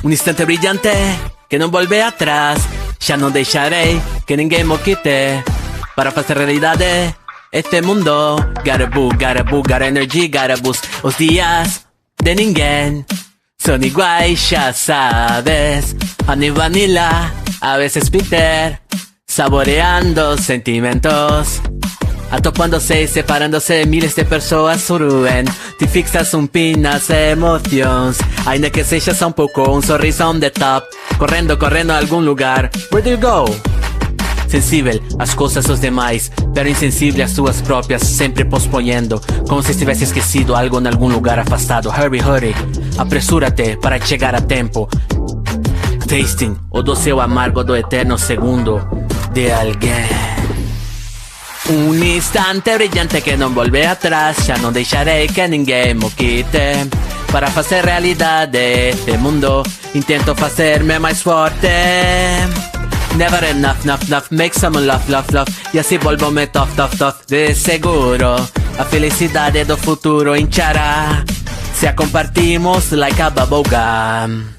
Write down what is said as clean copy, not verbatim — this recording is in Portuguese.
Un instante brillante que non volve atrás. Já non deixarei que ninguén mo quite. Para facer realidade este mundo. Gotta boo, got energy, gotta boost. Os días de ninguén son iguais, xa sabes. Honey vanilla, a veces bitter. Saboreando sentimentos. Atopándose y separándose, miles de persoas suruen. Te fixas nas emocións. Ainda que sexa só pouco, sorriso on the top. Correndo a algum lugar. Where do you go? Sensível às coisas dos demais, pero insensible às suas próprias, sempre posponhendo, como se estivesse esquecido algo em algum lugar afastado. Hurry, apresúrate para chegar a tempo. Tasting o doce ou amargo do eterno segundo de alguém. Un instante brillante que non volve atrás. Já non deixarei que ninguén mo quite. Para facer realidade este mundo, intento facerme máis forte. Never enough, make someone love. E assim volvo-me tough. De seguro, a felicidade do futuro hinchará se a compartimos like a bubblegum.